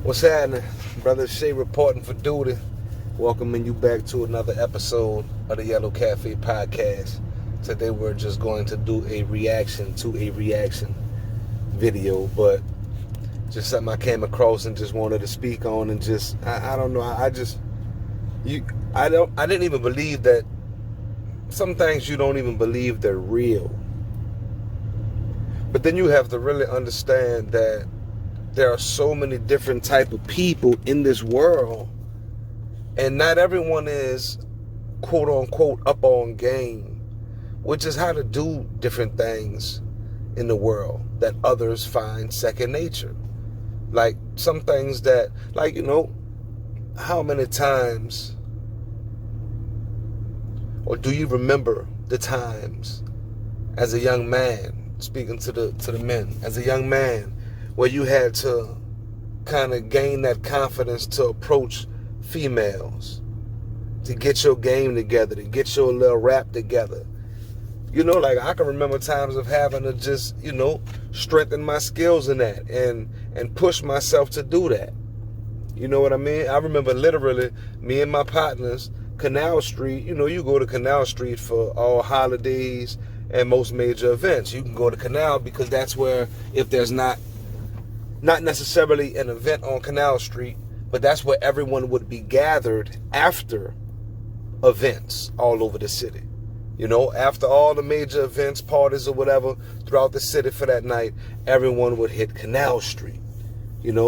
What's happening? Brother Shay reporting for duty. Welcoming you back to another episode of the Yellow Cafe podcast. Today we're just going to do a reaction to a reaction video, but just something I came across and just wanted to speak on, and just I don't know. I didn't even believe that some things you don't even believe they're real. But then you have to really understand that there are so many different type of people in this world, and not everyone is quote unquote up on game, which is how to do different things in the world that others find second nature. Like some things that, like, how many times, or do you remember the times as a young man, speaking to the men, as a young man, where you had to kind of gain that confidence to approach females, to get your game together, to get your little rap together. Like I can remember times of having to just, strengthen my skills in that and push myself to do that. You know what I mean? I remember literally me and my partners, Canal Street, you go to Canal Street for all holidays and most major events. You can go to Canal because that's where, if there's not necessarily an event on Canal Street, but that's where everyone would be gathered after events all over the city. After all the major events, parties or whatever throughout the city for that night, everyone would hit Canal Street.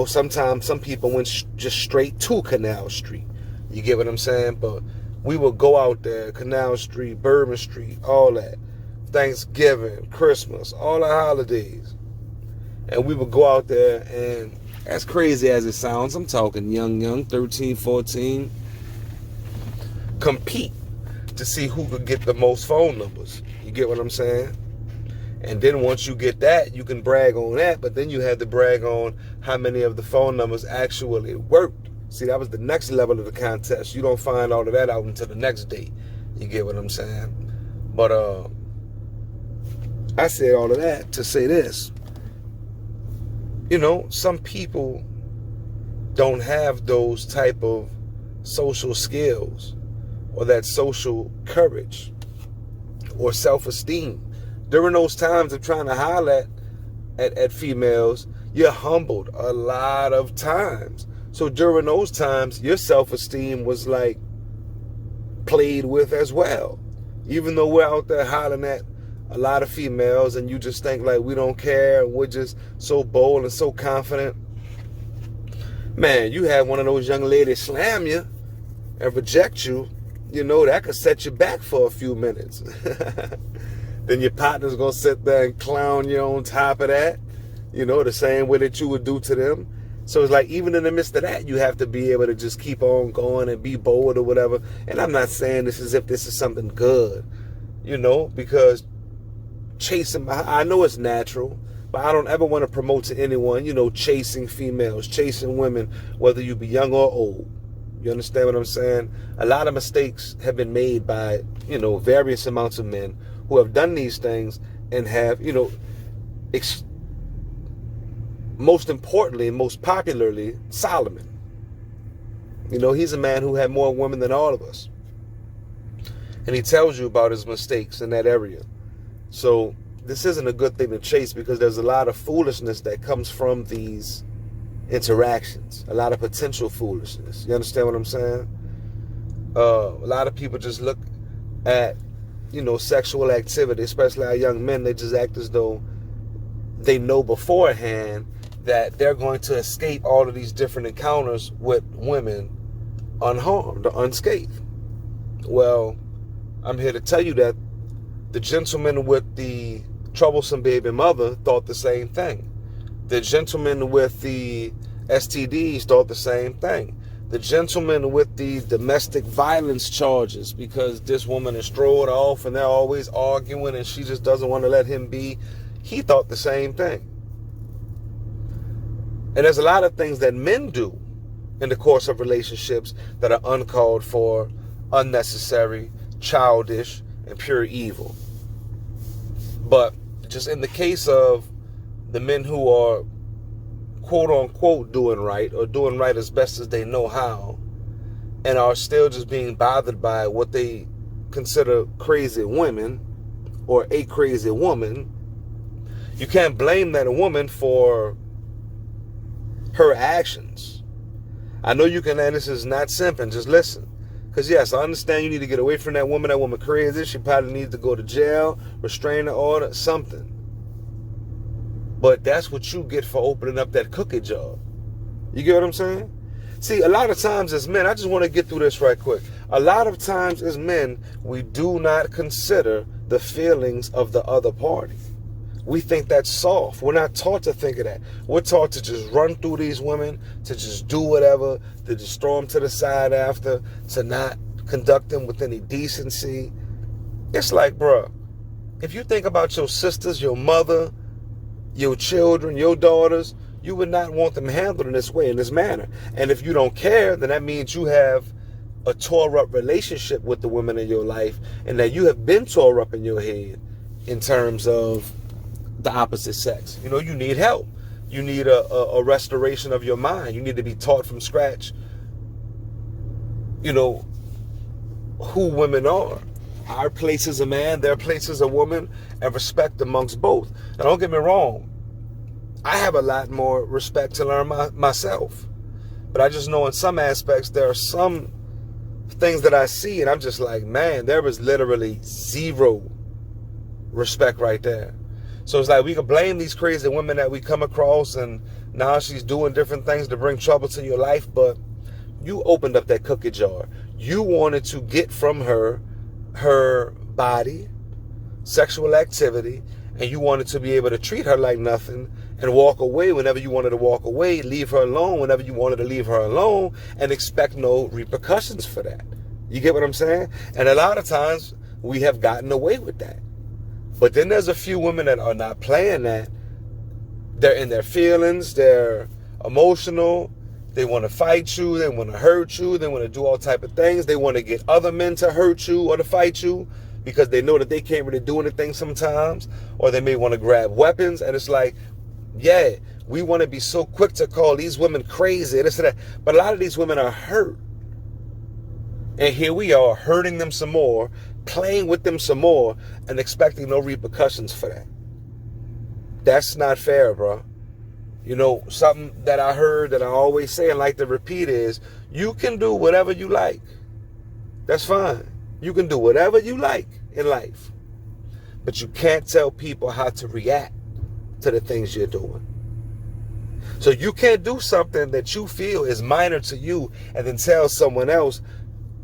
Sometimes some people went just straight to Canal Street. You get what I'm saying? But we would go out there, Canal Street, Bourbon Street, all that. Thanksgiving, Christmas, all the holidays. And we would go out there, and as crazy as it sounds, I'm talking young, 13, 14, compete to see who could get the most phone numbers. You get what I'm saying? And then once you get that, you can brag on that, but then you had to brag on how many of the phone numbers actually worked. See, that was the next level of the contest. You don't find all of that out until the next day. You get what I'm saying? But I said all of that to say this. Some people don't have those type of social skills or that social courage or self-esteem. During those times of trying to holler at females, you're humbled a lot of times. So during those times, your self-esteem was like played with as well. Even though we're out there hollering at a lot of females and you just think like we don't care, we're just so bold and so confident. Man, you have one of those young ladies slam you and reject you, that could set you back for a few minutes. Then your partner's gonna sit there and clown you on top of that, the same way that you would do to them. So it's like, even in the midst of that, you have to be able to just keep on going and be bold or whatever. And I'm not saying this as if this is something good, because chasing, I know it's natural, but I don't ever want to promote to anyone, chasing females, chasing women, whether you be young or old. You understand what I'm saying? A lot of mistakes have been made by, various amounts of men who have done these things and have, most importantly, most popularly, Solomon. He's a man who had more women than all of us. And he tells you about his mistakes in that area. So this isn't a good thing to chase, because there's a lot of foolishness that comes from these interactions, a lot of potential foolishness. You understand what I'm saying? A lot of people just look at, sexual activity, especially our young men, they just act as though they know beforehand that they're going to escape all of these different encounters with women unharmed or unscathed. Well, I'm here to tell you that the gentleman with the troublesome baby mother thought the same thing. The gentleman with the STDs thought the same thing. The gentleman with the domestic violence charges, because this woman is strolled off and they're always arguing and she just doesn't want to let him be, he thought the same thing. And there's a lot of things that men do in the course of relationships that are uncalled for, unnecessary, childish, and pure evil. But just in the case of the men who are quote unquote doing right, or doing right as best as they know how, and are still just being bothered by what they consider crazy women or a crazy woman, you can't blame that woman for her actions. I know you can, and this is not simping, just listen. Because yes, I understand you need to get away from that woman. That woman crazy. She probably needs to go to jail, restraining order, something. But that's what you get for opening up that cookie jar. You get what I'm saying? See, a lot of times as men, I just want to get through this right quick. A lot of times as men, we do not consider the feelings of the other party. We think that's soft. We're not taught to think of that. We're taught to just run through these women, to just do whatever, to just throw them to the side after, to not conduct them with any decency. It's like, bruh, if you think about your sisters, your mother, your children, your daughters, you would not want them handled in this way, in this manner. And if you don't care, then that means you have a tore up relationship with the women in your life, and that you have been tore up in your head in terms of the opposite sex. You know, you need help. You need a restoration of your mind. You need to be taught from scratch, you know, who women are. Our place as a man, their place as a woman, and respect amongst both. Now, don't get me wrong. I have a lot more respect to learn myself. But I just know in some aspects, there are some things that I see, and I'm just like, man, there is literally zero respect right there. So it's like we can blame these crazy women that we come across, and now she's doing different things to bring trouble to your life, but you opened up that cookie jar. You wanted to get from her body, sexual activity, and you wanted to be able to treat her like nothing and walk away whenever you wanted to walk away, leave her alone whenever you wanted to leave her alone, and expect no repercussions for that. You get what I'm saying? And a lot of times we have gotten away with that. But then there's a few women that are not playing that. They're in their feelings, they're emotional, they want to fight you, they want to hurt you, they want to do all type of things. They want to get other men to hurt you or to fight you because they know that they can't really do anything sometimes, or they may want to grab weapons. And it's like, yeah, we want to be so quick to call these women crazy, this and that. But a lot of these women are hurt. And here we are hurting them some more, playing with them some more, and expecting no repercussions for that. That's not fair, bro. You know, something that I heard that I always say and like to repeat is, you can do whatever you like. That's fine. You can do whatever you like in life. But you can't tell people how to react to the things you're doing. So you can't do something that you feel is minor to you and then tell someone else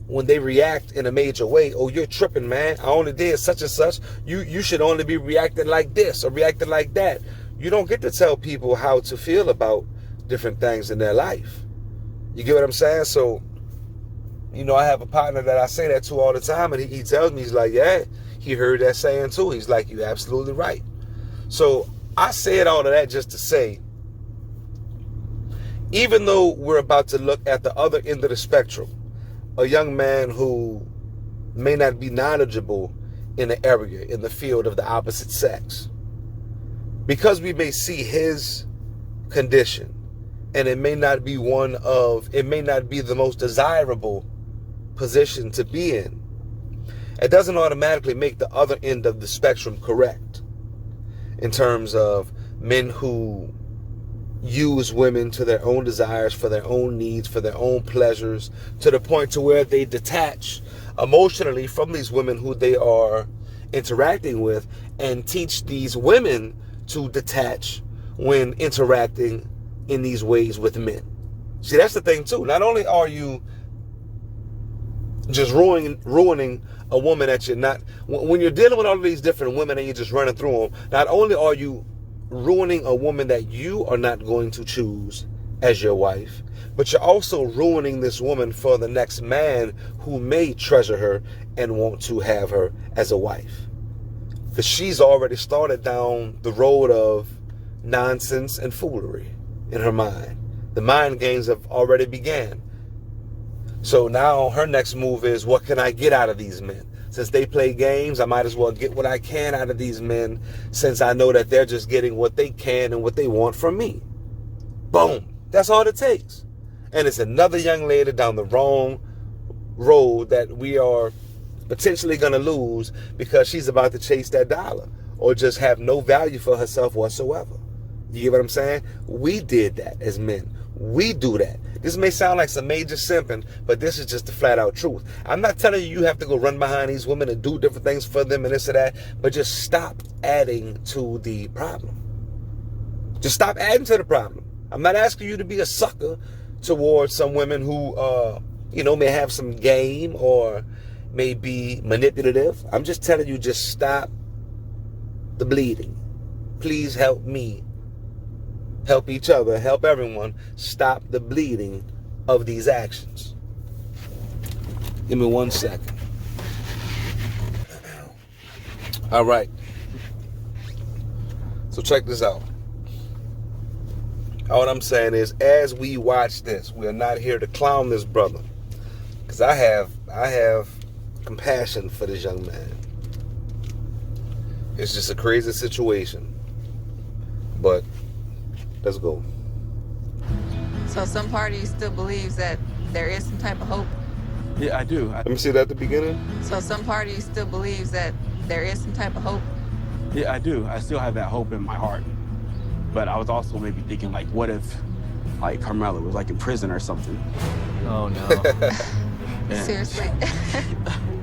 when they react in a major way, oh, you're tripping, man. I only did such and such. You should only be reacting like this or reacting like that. You don't get to tell people how to feel about different things in their life. You get what I'm saying? So, you know, I have a partner that I say that to all the time, and he tells me, he's like, yeah, he heard that saying too. He's like, you're absolutely right. So I said all of that just to say, even though we're about to look at the other end of the spectrum, a young man who may not be knowledgeable in the area, in the field of the opposite sex, because we may see his condition, and it may not be the most desirable position to be in, it doesn't automatically make the other end of the spectrum correct in terms of men who use women to their own desires, for their own needs, for their own pleasures, to the point to where they detach emotionally from these women who they are interacting with, and teach these women to detach when interacting in these ways with men. See, that's the thing too. Not only are you just ruining a woman that you're not, when you're dealing with all of these different women and you're just running through them, not only are you ruining a woman that you are not going to choose as your wife, but you're also ruining this woman for the next man who may treasure her and want to have her as a wife. Because she's already started down the road of nonsense and foolery in her mind. The mind games have already began. So now her next move is, what can I get out of these men? Since they play games, I might as well get what I can out of these men, since I know that they're just getting what they can and what they want from me. Boom. That's all it takes. And it's another young lady down the wrong road that we are potentially going to lose because she's about to chase that dollar or just have no value for herself whatsoever. You get what I'm saying? We did that as men. We do that. This may sound like some major simping, but this is just the flat out truth. I'm not telling you have to go run behind these women and do different things for them and this or that, but just stop adding to the problem. Just stop adding to the problem. I'm not asking you to be a sucker towards some women who, may have some game or may be manipulative. I'm just telling you, just stop the bleeding. Please help me. Help each other. Help everyone. Stop the bleeding of these actions. Give me 1 second. All right. So check this out. All I'm saying is, as we watch this, we are not here to clown this brother, because I have compassion for this young man. It's just a crazy situation, but let's go. So some part of you still believes that there is some type of hope? Yeah, I do. Let me see that at the beginning. So some part of you still believes that there is some type of hope? Yeah, I do. I still have that hope in my heart. But I was also maybe thinking, like, what if, like, Carmela was, like, in prison or something? Oh, no. Seriously.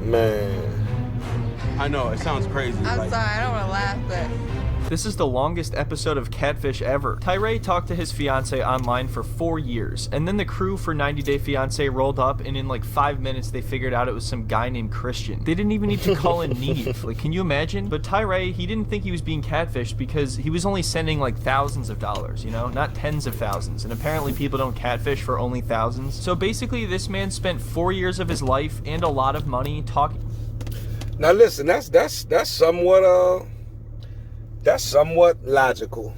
Man. I know, it sounds crazy. I'm sorry, I don't want to laugh, but... This is the longest episode of Catfish ever. Tyree talked to his fiance online for 4 years, and then the crew for 90 Day Fiance rolled up, and in like 5 minutes they figured out it was some guy named Christian. They didn't even need to call in Neve. Like, can you imagine? But Tyree, he didn't think he was being catfished because he was only sending like thousands of dollars, not tens of thousands. And apparently people don't catfish for only thousands. So basically this man spent 4 years of his life and a lot of money talking. Now listen, that's somewhat logical.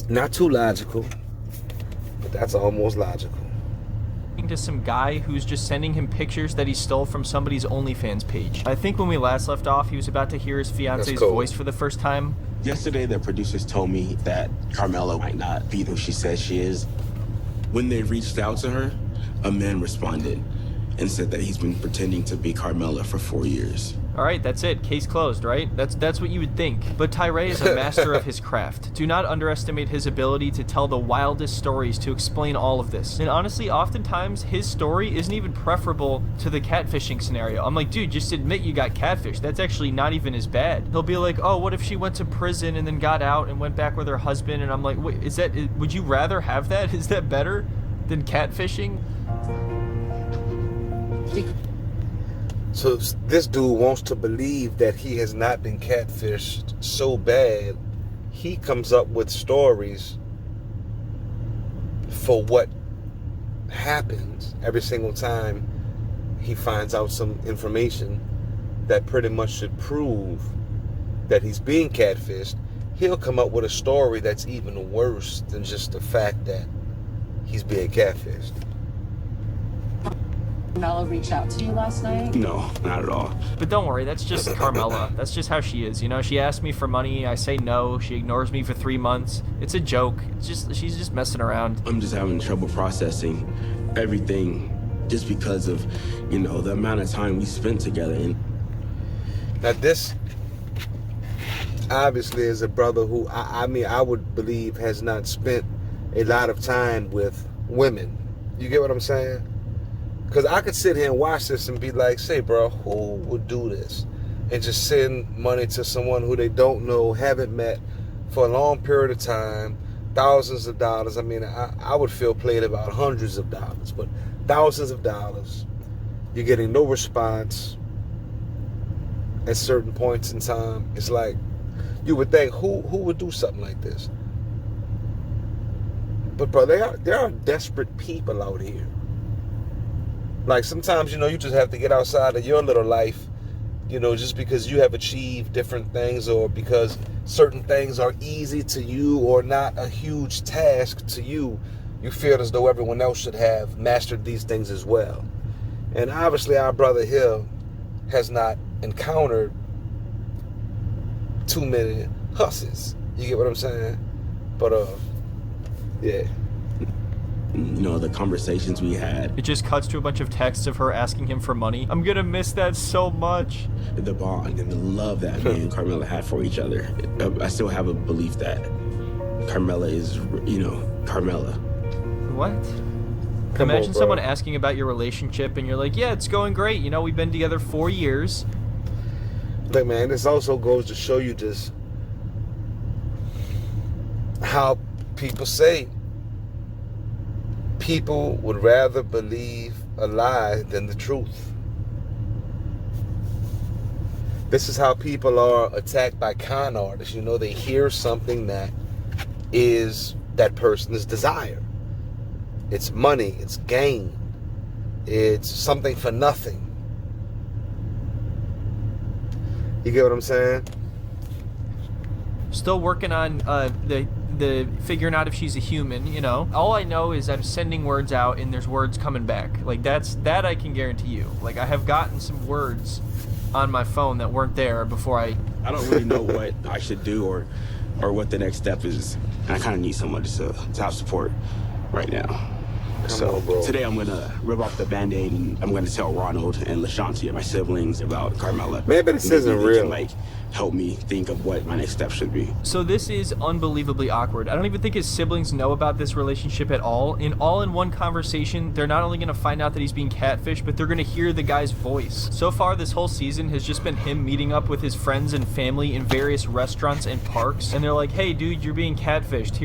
Not too logical, but that's almost logical. To some guy who's just sending him pictures that he stole from somebody's OnlyFans page. I think when we last left off, he was about to hear his fiance's voice for the first time. Yesterday, the producers told me that Carmela might not be who she says she is. When they reached out to her, a man responded and said that he's been pretending to be Carmela for 4 years. All right, that's it. Case closed, right? That's what you would think. But Tyree is a master of his craft. Do not underestimate his ability to tell the wildest stories to explain all of this. And honestly, oftentimes, his story isn't even preferable to the catfishing scenario. I'm like, dude, just admit you got catfished. That's actually not even as bad. He'll be like, oh, what if she went to prison and then got out and went back with her husband? And I'm like, wait, would you rather have that? Is that better than catfishing? So this dude wants to believe that he has not been catfished so bad, he comes up with stories for what happens every single time he finds out some information that pretty much should prove that he's being catfished. He'll come up with a story that's even worse than just the fact that he's being catfished. Carmela reached out to you last night? No, not at all. But don't worry, that's just Carmela. That's just how she is. She asked me for money, I say no, she ignores me for 3 months. It's a joke. She's just messing around. I'm just having trouble processing everything just because of, the amount of time we spent together. Now this obviously is a brother who, I would believe has not spent a lot of time with women. You get what I'm saying? Because I could sit here and watch this and be like, say, bro, who would do this? And just send money to someone who they don't know, haven't met for a long period of time, thousands of dollars. I mean, I would feel played about hundreds of dollars, but thousands of dollars. You're getting no response at certain points in time. It's like, you would think, who would do something like this? But, bro, there are desperate people out here. Like, sometimes, you just have to get outside of your little life, just because you have achieved different things or because certain things are easy to you or not a huge task to you, you feel as though everyone else should have mastered these things as well. And obviously, our brother here has not encountered too many husses. You get what I'm saying? But, Yeah. You know, the conversations we had, It just cuts to a bunch of texts of her asking him for money. I'm gonna miss that so much. the bond and the love that me and Carmela had for each other. I still have a belief that Carmela is, you know, Carmela. What? Come Imagine on, bro. someone asking about your relationship and you're like, yeah, it's going great. You know, we've been together 4 years. Look, man, this also goes to show you just how people say people would rather believe a lie than the truth. This is how people are attacked by con artists. You know, they hear something that is that person's desire. It's money, it's gain, it's something for nothing. You get what I'm saying? Still working on the figuring out if she's a human, you know. All I know is I'm sending words out and there's words coming back. Like that I can guarantee you. Like I have gotten some words on my phone that weren't there before I don't really know what I should do or what the next step is. And I kind of need someone to have support right now. So on, bro. today I'm gonna rip off the Band-Aid and I'm gonna tell Ronald and LaShantia, my siblings, about Carmela. Maybe this isn't they real. Can, like, help me think of what my next step should be. So this is unbelievably awkward. I don't even think his siblings know about this relationship at all. In one conversation, they're not only going to find out that he's being catfished, but they're going to hear the guy's voice. So far, this whole season has just been him meeting up with his friends and family in various restaurants and parks. And they're like, hey, dude, you're being catfished.